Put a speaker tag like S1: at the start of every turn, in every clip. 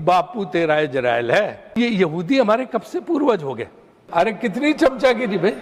S1: बापू तेरा इजराइल है। ये यहूदी हमारे कब से पूर्वज हो गए? अरे कितनी चमचागिरी भाई।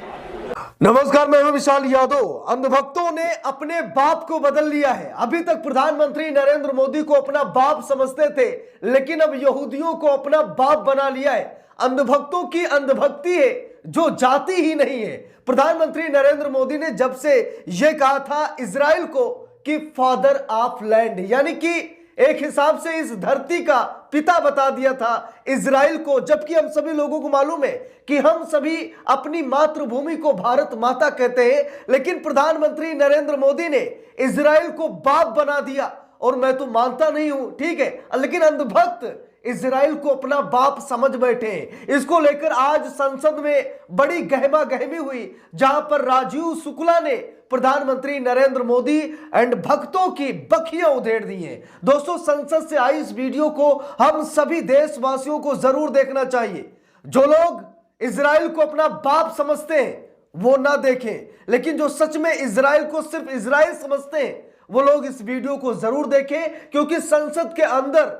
S2: नमस्कार, मैं हूं विशाल यादव। अंधभक्तों ने अपने बाप को बदल लिया है। अभी तक प्रधानमंत्री नरेंद्र मोदी को अपना बाप समझते थे, लेकिन अब यहूदियों को अपना बाप बना लिया है। अंधभक्तों की अंधभक्ति है जो जाति ही नहीं है। प्रधानमंत्री नरेंद्र मोदी ने जब से यह कहा था इजराइल को कि फादर ऑफ लैंड, यानी कि एक हिसाब से इस धरती का पिता बता दिया था इजराइल को, जबकि हम सभी लोगों को मालूम है कि हम सभी अपनी मातृभूमि को भारत माता कहते हैं, लेकिन प्रधानमंत्री नरेंद्र मोदी ने इजराइल को बाप बना दिया। और मैं तो मानता नहीं हूं, ठीक है, लेकिन अंधभक्त इजराइल को अपना बाप समझ बैठे हैं। इसको लेकर आज संसद में बड़ी गहमा गहमी हुई, जहां पर राजीव शुक्ला ने प्रधानमंत्री नरेंद्र मोदी एंड भक्तों की बखियां उधेड़ दी हैं। दोस्तों, संसद से आई इस वीडियो को हम सभी देशवासियों को जरूर देखना चाहिए। जो लोग इजराइल को अपना बाप समझते हैं वो ना देखें, लेकिन जो सच में इजराइल को सिर्फ इजराइल समझते हैं वो लोग इस वीडियो को जरूर देखें, क्योंकि संसद के अंदर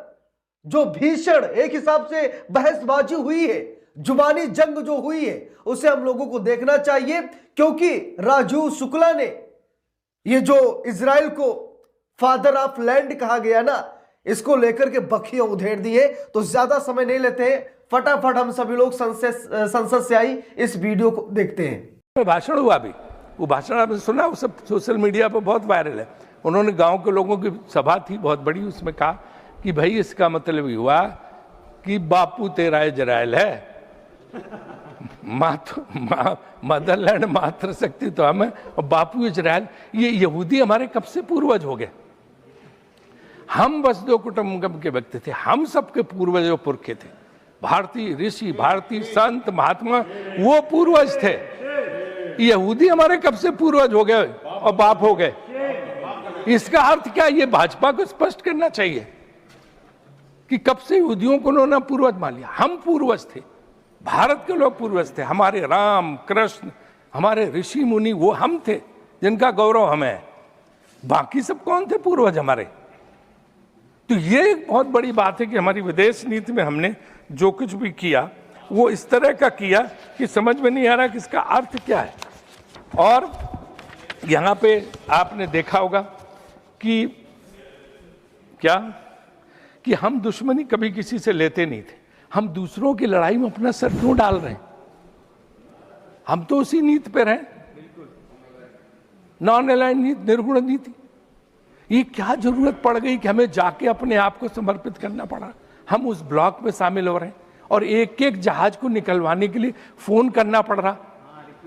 S2: जो भीषण एक हिसाब से बहसबाजी हुई है, जुबानी जंग जो हुई है, उसे हम लोगों को देखना चाहिए। क्योंकि राजीव शुक्ला ने ये जो इजराइल को फादर ऑफ लैंड कहा गया ना, इसको लेकर के बखियां उधेड़ दी है। तो ज्यादा समय नहीं लेते हैं, फटाफट हम सभी लोग संसद से आई इस वीडियो को देखते हैं।
S1: भाषण हुआ अभी, वो भाषण आपने सुना, वो सब सोशल मीडिया पर बहुत वायरल है। उन्होंने गांव के लोगों की सभा थी बहुत बड़ी, उसमें कहा कि भाई इसका मतलब ये हुआ कि बापू तेरा इजराइल है, मदरलैंड मातृशक्ति तो हमें, और बापू इजराइल। ये यहूदी हमारे कब से पूर्वज हो गए? हम वसुधैव कुटुंबकम के व्यक्ति थे, हम सबके पूर्वज और पुरखे थे। भारतीय ऋषि, भारतीय संत महात्मा वो पूर्वज थे। यहूदी हमारे कब से पूर्वज हो गए और बाप हो गए? इसका अर्थ क्या? ये भाजपा को स्पष्ट करना चाहिए कि कब से यहूदियों को उन्होंने पूर्वज मान लिया। हम पूर्वज थे, भारत के लोग पूर्वज थे। हमारे राम कृष्ण, हमारे ऋषि मुनि, वो हम थे जिनका गौरव हमें है। बाकी सब कौन थे पूर्वज हमारे? तो ये एक बहुत बड़ी बात है कि हमारी विदेश नीति में हमने जो कुछ भी किया वो इस तरह का किया कि समझ में नहीं आ रहा कि इसका अर्थ क्या है। और यहाँ पे आपने देखा होगा कि क्या कि हम दुश्मनी कभी किसी से लेते नहीं थे। हम दूसरों की लड़ाई में अपना सर क्यों डाल रहे हैं? हम तो उसी नीति पे रहे, नॉन अलाइंड नीति, निर्गुण नीति। ये क्या जरूरत पड़ गई कि हमें जाके अपने आप को समर्पित करना पड़ा? हम उस ब्लॉक में शामिल हो रहे हैं और एक एक जहाज को निकलवाने के लिए फोन करना पड़ रहा।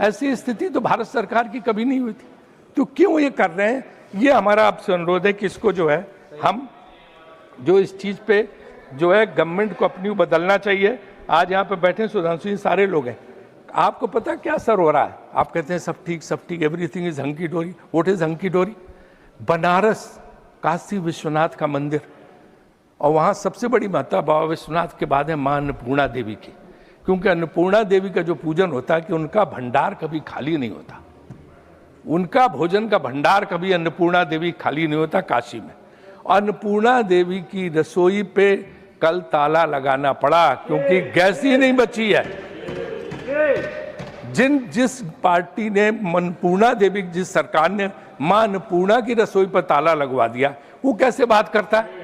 S1: ऐसी स्थिति तो भारत सरकार की कभी नहीं हुई थी। तो क्यों ये कर रहे हैं? ये हमारा आपसे अनुरोध है कि इसको जो है हम जो इस चीज पे जो है गवर्नमेंट को अपनी बदलना चाहिए। आज यहाँ पे बैठे सुधांशु जी सारे लोग हैं। आपको पता क्या सर हो रहा है? आप कहते हैं सब ठीक, एवरीथिंग इज हंकी डोरी। व्हाट इज हंकी डोरी? बनारस काशी विश्वनाथ का मंदिर, और वहाँ सबसे बड़ी महत्ता बाबा विश्वनाथ के बाद है माँ अन्नपूर्णा देवी की, क्योंकि अन्नपूर्णा देवी का जो पूजन होता है कि उनका भंडार कभी खाली नहीं होता। उनका भोजन का भंडार कभी अन्नपूर्णा देवी खाली नहीं होता काशी में। अन्नपूर्णा देवी की रसोई पे कल ताला लगाना पड़ा क्योंकि गैस ही नहीं बची है। जिस पार्टी ने अन्नपूर्णा देवी, जिस सरकार ने मां अन्नपूर्णा की रसोई पर ताला लगवा दिया, वो कैसे बात करता है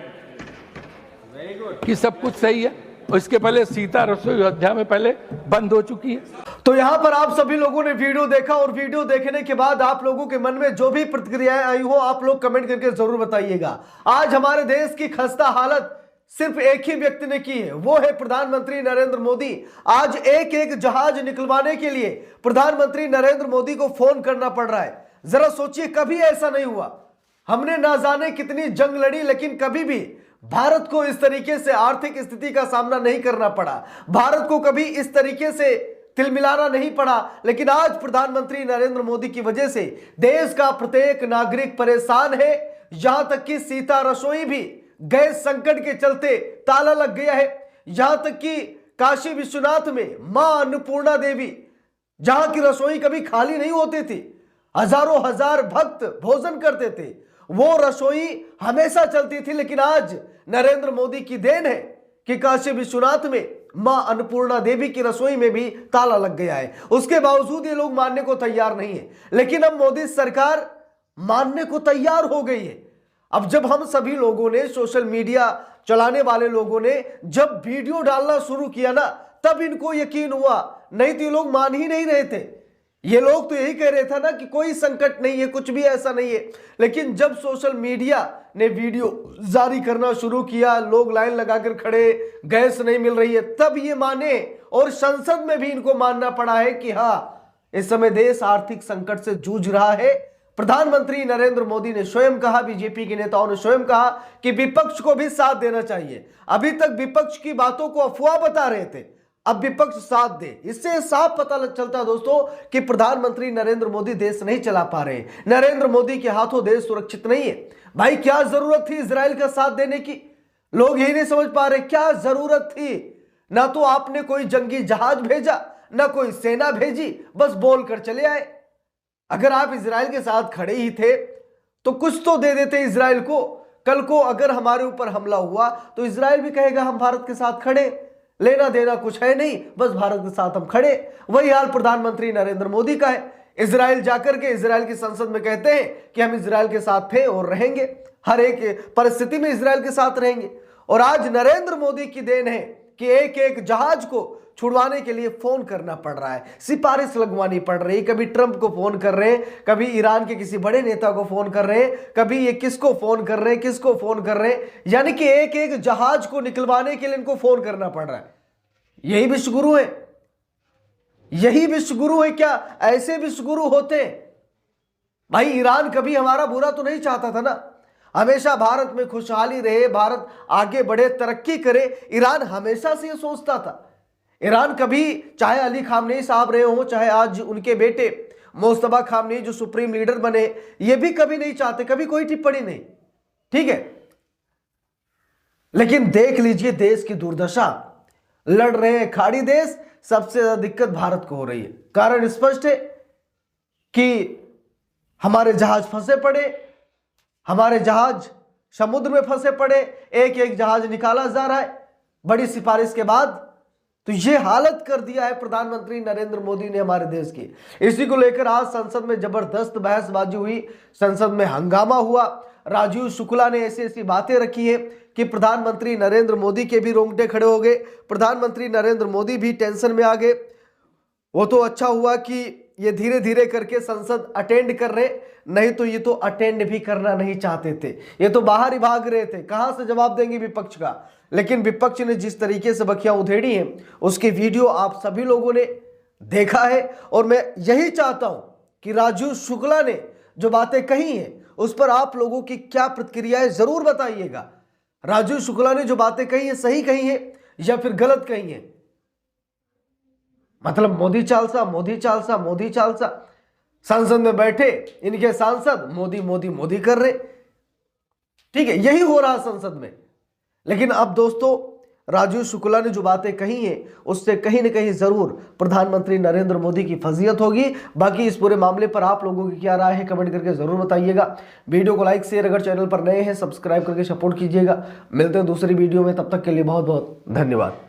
S1: कि सब कुछ सही है? इसके पहले सीता रसोई अयोध्या में पहले बंद हो चुकी है।
S2: तो यहां पर आप सभी लोगों ने वीडियो देखा, और वीडियो देखने के बाद आप लोगों के मन में जो भी प्रतिक्रियाएं आई हो आप लोग कमेंट करके जरूर बताइएगा। आज हमारे देश की खस्ता हालत सिर्फ एक ही व्यक्ति ने की है, वो है प्रधानमंत्री नरेंद्र मोदी। आज एक एक जहाज निकलवाने के लिए प्रधानमंत्री नरेंद्र मोदी को फोन करना पड़ रहा है। जरा सोचिए, कभी ऐसा नहीं हुआ। हमने ना जाने कितनी जंग लड़ी, लेकिन कभी भी भारत को इस तरीके से आर्थिक स्थिति का सामना नहीं करना पड़ा। भारत को कभी इस तरीके से तिलमिलाना नहीं पड़ा। लेकिन आज प्रधानमंत्री नरेंद्र मोदी की वजह से देश का प्रत्येक नागरिक परेशान है। यहां तक कि सीता रसोई भी गैस संकट के चलते ताला लग गया है। यहां तक कि काशी विश्वनाथ में मां अन्नपूर्णा देवी, जहां की रसोई कभी खाली नहीं होती थी, हजारों हजार भक्त भोजन करते थे, वो रसोई हमेशा चलती थी। लेकिन आज नरेंद्र मोदी की देन है कि काशी विश्वनाथ में मां अन्नपूर्णा देवी की रसोई में भी ताला लग गया है। उसके बावजूद ये लोग मानने को तैयार नहीं है, लेकिन अब मोदी सरकार मानने को तैयार हो गई है। अब जब हम सभी लोगों ने, सोशल मीडिया चलाने वाले लोगों ने जब वीडियो डालना शुरू किया ना, तब इनको यकीन हुआ, नहीं तो ये लोग मान ही नहीं रहे थे। ये लोग तो यही कह रहे थे ना कि कोई संकट नहीं है, कुछ भी ऐसा नहीं है। लेकिन जब सोशल मीडिया ने वीडियो जारी करना शुरू किया, लोग लाइन लगाकर खड़े, गैस नहीं मिल रही है, तब ये माने। और संसद में भी इनको मानना पड़ा है कि हाँ, इस समय देश आर्थिक संकट से जूझ रहा है। प्रधानमंत्री नरेंद्र मोदी ने स्वयं कहा, बीजेपी के नेताओं ने स्वयं कहा कि विपक्ष को भी साथ देना चाहिए। अभी तक विपक्ष की बातों को अफवाह बता रहे थे, अब विपक्ष साथ दे। इससे साफ पता चलता है दोस्तों कि प्रधानमंत्री नरेंद्र मोदी देश नहीं चला पा रहे। नरेंद्र मोदी के हाथों देश सुरक्षित नहीं है। भाई क्या जरूरत थी इजराइल का साथ देने की? लोग यही नहीं समझ पा रहे, क्या जरूरत थी? ना तो आपने कोई जंगी जहाज भेजा, ना कोई सेना भेजी, बस बोलकर चले आए। अगर आप इजराइल के साथ खड़े ही थे तो कुछ तो दे देते इजराइल को। कल को अगर हमारे ऊपर हमला हुआ तो इजराइल भी कहेगा हम भारत के साथ खड़े, लेना देना कुछ है नहीं, बस भारत के साथ हम खड़े। वही हाल प्रधानमंत्री नरेंद्र मोदी का है। इजराइल जाकर के इजराइल की संसद में कहते हैं कि हम इजराइल के साथ थे और रहेंगे, हर एक परिस्थिति में इजराइल के साथ रहेंगे। और आज नरेंद्र मोदी की देन है कि एक एक जहाज को छुड़वाने के लिए फोन करना पड़ रहा है, सिफारिश लगवानी पड़ रही है। कभी ट्रंप को फोन कर रहे हैं, कभी ईरान के किसी बड़े नेता को फोन कर रहे हैं, कभी ये किसको फोन कर रहे हैं, किसको फोन कर रहे हैं। यानी कि एक एक जहाज को निकलवाने के लिए इनको फोन करना पड़ रहा है। यही विश्वगुरु है, यही विश्वगुरु है क्या? ऐसे विश्वगुरु होते? भाई ईरान कभी हमारा बुरा तो नहीं चाहता था ना, हमेशा भारत में खुशहाली रहे, भारत आगे बढ़े, तरक्की करे। ईरान हमेशा से ये सोचता था। ईरान कभी, चाहे अली खामनेई साहब रहे हो, चाहे आज उनके बेटे मुस्तफा खामनेई जो सुप्रीम लीडर बने, ये भी कभी नहीं चाहते, कभी कोई टिप्पणी नहीं, ठीक है। लेकिन देख लीजिए देश की दुर्दशा, लड़ रहे हैं खाड़ी देश, सबसे ज्यादा दिक्कत भारत को हो रही है। कारण स्पष्ट है कि हमारे जहाज फंसे पड़े, हमारे जहाज समुद्र में फंसे पड़े, एक एक जहाज निकाला जा रहा है बड़ी सिफारिश के बाद। तो ये हालत कर दिया है प्रधानमंत्री नरेंद्र मोदी ने हमारे देश की। इसी को लेकर आज संसद में जबरदस्त बहसबाजी हुई, संसद में हंगामा हुआ। राजीव शुक्ला ने ऐसी ऐसी बातें रखी है कि प्रधानमंत्री नरेंद्र मोदी के भी रोंगटे खड़े हो गए, प्रधानमंत्री नरेंद्र मोदी भी टेंशन में आ गए। वो तो अच्छा हुआ कि ये धीरे धीरे करके संसद अटेंड कर रहे, नहीं तो ये तो अटेंड भी करना नहीं चाहते थे, ये तो बाहर ही भाग रहे थे। कहां से जवाब देंगे विपक्ष का? लेकिन विपक्ष ने जिस तरीके से बखियां उधेड़ी हैं, उसकी वीडियो आप सभी लोगों ने देखा है। और मैं यही चाहता हूं कि राजीव शुक्ला ने जो बातें कही हैं उस पर आप लोगों की क्या प्रतिक्रिया है जरूर बताइएगा। राजीव शुक्ला ने जो बातें कही है सही कही है या फिर गलत कही है? मतलब मोदी चालसा, मोदी चालसा, मोदी चालसा। संसद में बैठे इनके सांसद मोदी मोदी मोदी कर रहे, ठीक है, यही हो रहा संसद में। लेकिन अब दोस्तों राजीव शुक्ला ने जो बातें कही हैं उससे कहीं ना कहीं जरूर प्रधानमंत्री नरेंद्र मोदी की फजीयत होगी। बाकी इस पूरे मामले पर आप लोगों की क्या राय है कमेंट करके जरूर बताइएगा। वीडियो को लाइक शेयर, अगर चैनल पर नए हैं सब्सक्राइब करके सपोर्ट कीजिएगा। मिलते हैं दूसरी वीडियो में, तब तक के लिए बहुत बहुत धन्यवाद।